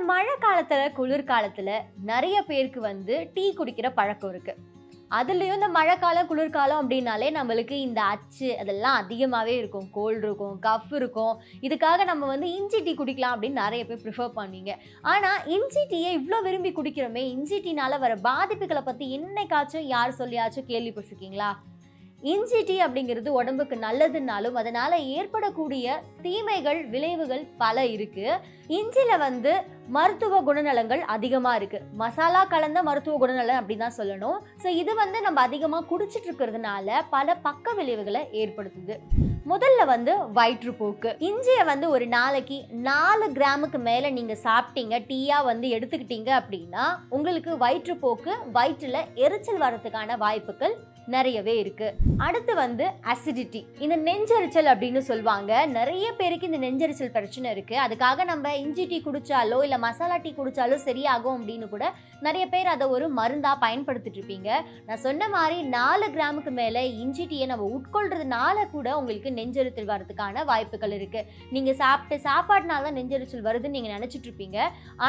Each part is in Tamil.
மழை காலத்துல குளிர் காலத்துல நிறைய பேருக்கு வந்து டீ குடிக்கிற பழக்கம் இருக்கு. அதுலயும் இந்த மழைக்காலம் குளிர்காலம் அப்படின்னாலே நம்மளுக்கு இந்த அச்சு அதெல்லாம் அதிகமாகவே இருக்கும். கோல்டு இருக்கும், கஃப் இருக்கும். இதுக்காக நம்ம வந்து இஞ்சி டீ குடிக்கலாம் அப்படின்னு நிறைய பேர் ப்ரிஃபர் பண்ணுவீங்க. ஆனால் இஞ்சி டீயை இவ்வளோ விரும்பி குடிக்கிறோமே, இஞ்சி டீனால வர பாதிப்புகளை பற்றி என்னைக்காச்சும் யார் சொல்லியாச்சும் கேள்விப்பட்டிருக்கீங்களா? இஞ்சி டீ அப்படிங்கிறது உடம்புக்கு நல்லதுனாலும் அதனால ஏற்படக்கூடிய தீமைகள் விளைவுகள் பல இருக்கு. இஞ்சில வந்து மருத்துவ குணநலங்கள் அதிகமாக இருக்குது. மசாலா கலந்த மருத்துவ குணநலன் அப்படின்னு தான் சொல்லணும். ஸோ இது வந்து நம்ம அதிகமாக குடிச்சிட்டு இருக்கிறதுனால பல பக்க விளைவுகளை ஏற்படுத்துது. முதல்ல வந்து வயிற்றுப்போக்கு. இஞ்சியை வந்து ஒரு நாளைக்கு 4 கிராமுக்கு மேலே நீங்கள் சாப்பிட்டீங்க, டீயாக வந்து எடுத்துக்கிட்டீங்க அப்படின்னா உங்களுக்கு வயிற்றுப்போக்கு, வயிற்றில் எரிச்சல் வரதுக்கான வாய்ப்புகள் நிறையவே இருக்கு. அடுத்து வந்து அசிடிட்டி, இந்த நெஞ்செரிச்சல் அப்படின்னு சொல்லுவாங்க. நிறைய பேருக்கு இந்த நெஞ்செரிச்சல் பிரச்சனை இருக்கு. அதுக்காக நம்ம இஞ்சி டீ குடிச்சாலோ இல்லை மசாலா டீ குடிச்சாலோ சரியாகும் அப்படின்னு கூட நிறைய பேர் அதை ஒரு மருந்தா பயன்படுத்திட்டு இருப்பீங்க. நான் சொன்ன மாதிரி 4 கிராமுக்கு மேலே இஞ்சி டீயை நம்ம உட்கொள்றதுனால கூட உங்களுக்கு நெஞ்செரிச்சல் வரதுக்கான வாய்ப்புகள் இருக்கு. நீங்க சாப்பிட்டு சாப்பாடுனால தான் நெஞ்செரிச்சல் வருதுன்னு நீங்க நினைச்சிட்டு இருப்பீங்க.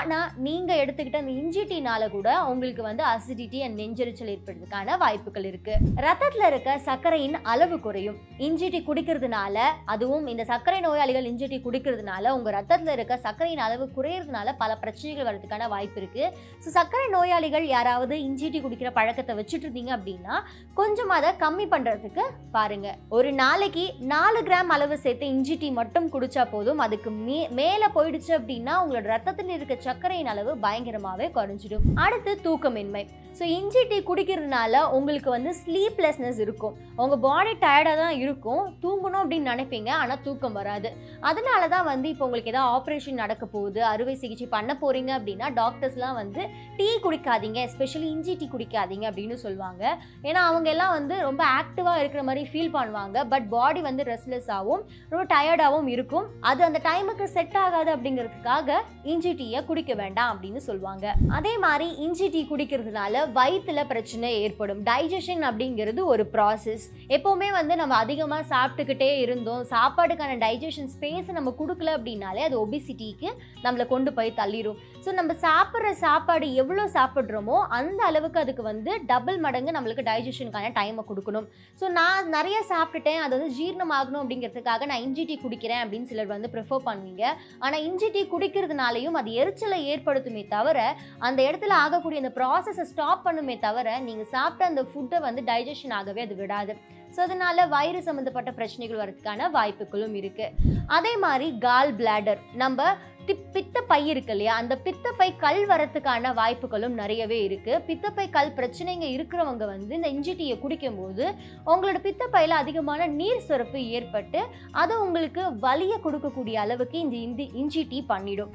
ஆனா நீங்க எடுத்துக்கிட்ட அந்த இஞ்சி டீனால கூட உங்களுக்கு வந்து அசிடிட்டி அண்ட் நெஞ்செரிச்சல் ஏற்படுறதுக்கான வாய்ப்புகள் இருக்கு. ரத்தத்துல இருக்க சர்க்கரையின் அளவு குறையும். இஞ்சி டீ குடிக்கிறதுனால, அதுவும் இந்த சர்க்கரை நோயாளிகள் இஞ்சி டீ குடிக்கிறதுனால உங்க ரத்தத்துல இருக்க சர்க்கரையின் அளவு குறையிறதுனால பல பிரச்சனைகள் வரதுக்கான வாய்ப்பு இருக்கு. ஸோ சர்க்கரை நோயாளிகள் யாராவது இஞ்சி டீ குடிக்கிற பழக்கத்தை வச்சுட்டு இருந்தீங்க அப்படின்னா கொஞ்சம் அதை கம்மி பண்றதுக்கு பாருங்க. ஒரு நாளைக்கு 4 கிராம் அளவு சேர்த்து இஞ்சி டீ மட்டும் குடிச்சா போதும். அதுக்கு மேல போயிடுச்சு அப்படின்னா உங்களோட ரத்தத்தில் இருக்க சர்க்கரையின் அளவு பயங்கரமாவே குறைஞ்சிடும். அடுத்து தூக்கமின்மை. ஸோ இஞ்சி டீ குடிக்கிறதுனால உங்களுக்கு வந்து ஸ்லீப்லெஸ்னஸ் இருக்கும். உங்க பாடி டயர்டாக தான் இருக்கும், தூங்கணும் அப்படின்னு நினைப்பீங்க, ஆனால் தூக்கம் வராது. அதனால தான் வந்து இப்போ உங்களுக்கு ஏதாவது ஆப்ரேஷன் நடக்க போகுது, அறுவை சிகிச்சை பண்ண போறீங்க அப்படின்னா டாக்டர்ஸ்லாம் வந்து டீ குடிக்காதீங்க, எஸ்பெஷலி இஞ்சி டீ குடிக்காதீங்க அப்படின்னு சொல்லுவாங்க. ஏன்னா அவங்க எல்லாம் வந்து ரொம்ப ஆக்டிவாக இருக்கிற மாதிரி ஃபீல் பண்ணுவாங்க. பட் பாடி வந்து ரெஸ்ட்லெஸ்ஸாகவும் ரொம்ப டயர்டாகவும் இருக்கும். அது அந்த டைமுக்கு செட் ஆகாது அப்படிங்கிறதுக்காக இஞ்சி டீயை குடிக்க வேண்டாம் அப்படின்னு சொல்லுவாங்க. அதே மாதிரி இஞ்சி டீ குடிக்கிறதுனால வயிற்றுல பிரச்சனை ஏற்படும். டைஜஷன் அப்படிங்கிறது ஒரு ப்ராசஸ். எப்போவுமே வந்து நம்ம அதிகமாக சாப்பிட்டுக்கிட்டே இருந்தோம், சாப்பாடுக்கான டைஜஷன் ஸ்பேஸ் நம்ம கொடுக்கல அப்படின்னாலே அது ஒபிசிட்டிக்கு நம்மளை கொண்டு போய் தள்ளிடும். ஸோ நம்ம சாப்பிட்ற சாப்பாடு எவ்வளோ சாப்பிட்றோமோ அந்த அளவுக்கு அதுக்கு வந்து டபுள் மடங்கு நம்மளுக்கு டைஜஷனுக்கான டைமை கொடுக்கணும். ஸோ நான் நிறைய சாப்பிட்டுட்டேன், அது வந்து ஜீரணம் ஆகணும் அப்படிங்கிறதுக்காக நான் இஞ்சி டீ குடிக்கிறேன் அப்படின்னு சிலர் வந்து ப்ரிஃபர் பண்ணுவீங்க. ஆனால் இஞ்சி டீ குடிக்கிறதுனாலையும் அது எரிச்சலை ஏற்படுத்துமே தவிர அந்த இடத்துல ஆகக்கூடிய அந்த ப்ராசஸை ஸ்டாப் பண்ணுமே தவிர நீங்கள் சாப்பிட்ட அந்த ஃபுட்டை வந்து டைஜஷன் ஆகவே அது விடாது. ஸோ அதனால வயிறு சம்மந்தப்பட்ட பிரச்சனைகள் வரதுக்கான வாய்ப்புகளும் இருக்கு. அதே மாதிரி கால் பிளாடர், நம்ம பித்தப்பை இருக்கு இல்லையா, அந்த பித்தப்பை கல் வரத்துக்கான வாய்ப்புகளும் நிறையவே இருக்கு. பித்தப்பை கல் பிரச்சனைங்க இருக்கிறவங்க வந்து இந்த இஞ்சி டீயை குடிக்கும் போது உங்களோட பித்தப்பையில அதிகமான நீர் சுரப்பு ஏற்பட்டு அது உங்களுக்கு வலியை கொடுக்கக்கூடிய அளவுக்கு இந்த இஞ்சி டீ பண்ணிடும்.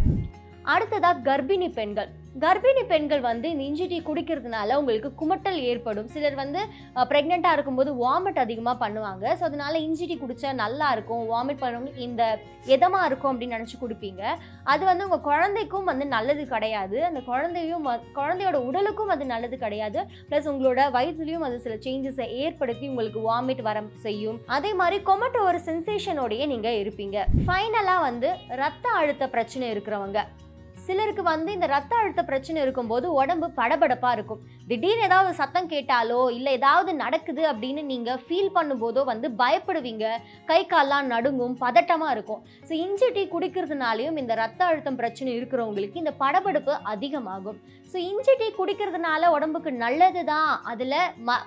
அடுத்ததா கர்ப்பிணி பெண்கள். கர்ப்பிணி பெண்கள் வந்து இந்த இஞ்சி டீ குடிக்கிறதுனால உங்களுக்கு குமட்டல் ஏற்படும். சிலர் வந்து ப்ரெக்னெண்ட்டாக இருக்கும்போது வாமிட் அதிகமாக பண்ணுவாங்க. ஸோ அதனால இஞ்சி டீ குடித்தா நல்லா இருக்கும், வாமிட் பண்ணுறவங்களுக்கு இந்த எதமாக இருக்கும் அப்படின்னு நினச்சி குடிப்பீங்க. அது வந்து உங்கள் குழந்தைக்கும் வந்து நல்லது கிடையாது, அந்த குழந்தையோட உடலுக்கும் அது நல்லது கிடையாது. ப்ளஸ் உங்களோட வயிற்றுலையும் அது சில சேஞ்சஸை ஏற்படுத்தி உங்களுக்கு வாமிட் வர செய்யும். அதே மாதிரி கொமட்டோ ஒரு சென்சேஷனோடையே நீங்கள் இருப்பீங்க. ஃபைனலாக வந்து ரத்த அழுத்த பிரச்சனை இருக்கிறவங்க, சிலருக்கு வந்து இந்த ரத்த அழுத்த பிரச்சனை இருக்கும்போது உடம்பு படபடப்பாக இருக்கும். திடீர்னு ஏதாவது சத்தம் கேட்டாலோ இல்லை ஏதாவது நடக்குது அப்படின்னு நீங்கள் ஃபீல் பண்ணும்போதோ வந்து பயப்படுவீங்க, கை கால்லாம் நடுங்கும், பதட்டமாக இருக்கும். ஸோ இஞ்சி டீ குடிக்கிறதுனாலையும் இந்த ரத்த அழுத்தம் பிரச்சனை இருக்கிறவங்களுக்கு இந்த படபடப்பு அதிகமாகும். ஸோ இஞ்சி டீ குடிக்கிறதுனால உடம்புக்கு நல்லது தான், அதில்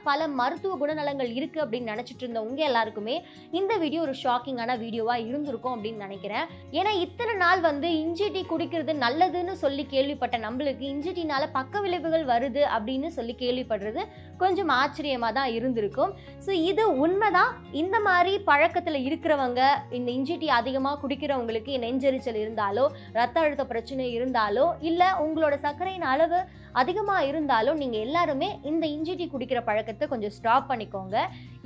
பல மருத்துவ குணநலங்கள் இருக்குது அப்படின்னு நினச்சிட்டு இருந்த உங்கள் எல்லாருக்குமே இந்த வீடியோ ஒரு ஷாக்கிங்கான வீடியோவாக இருந்திருக்கும் அப்படின்னு நினைக்கிறேன். ஏன்னா இத்தனை நாள் வந்து இஞ்சி டீ குடிக்கிறது நல்லதுன்னு சொல்லி கேள்விப்பட்ட நம்மளுக்கு இஞ்சி டீனால பக்க விளைவுகள் வருது அப்படின்னு சொல்லி கேள்விப்படுறது கொஞ்சம் ஆச்சரியமாக தான் இருந்திருக்கும். ஸோ இது உண்மைதான். இந்த மாதிரி பழக்கத்தில் இருக்கிறவங்க, இந்த இஞ்சி டீ அதிகமாக குடிக்கிறவங்களுக்கு நெஞ்செரிச்சல் இருந்தாலோ ரத்த அழுத்த பிரச்சனை இருந்தாலோ இல்லை உங்களோட சர்க்கரையின் அளவு அதிகமாக இருந்தாலும் நீங்கள் எல்லாருமே இந்த இஞ்சி டீ குடிக்கிற பழக்கத்தை கொஞ்சம் ஸ்டாப் பண்ணிக்கோங்க.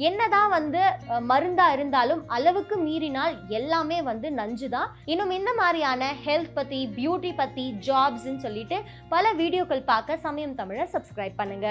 என்னதான் வந்து மருந்தாக இருந்தாலும் அளவுக்கு மீறினால் எல்லாமே வந்து நஞ்சு தான். இன்னும் இந்த மாதிரியான ஹெல்த் பற்றி, பியூட்டி பற்றி, ஜாப்ஸ்ன்னு சொல்லிட்டு பல வீடியோக்கள் பார்க்க சமயம் தமிழை சப்ஸ்கிரைப் பண்ணுங்க.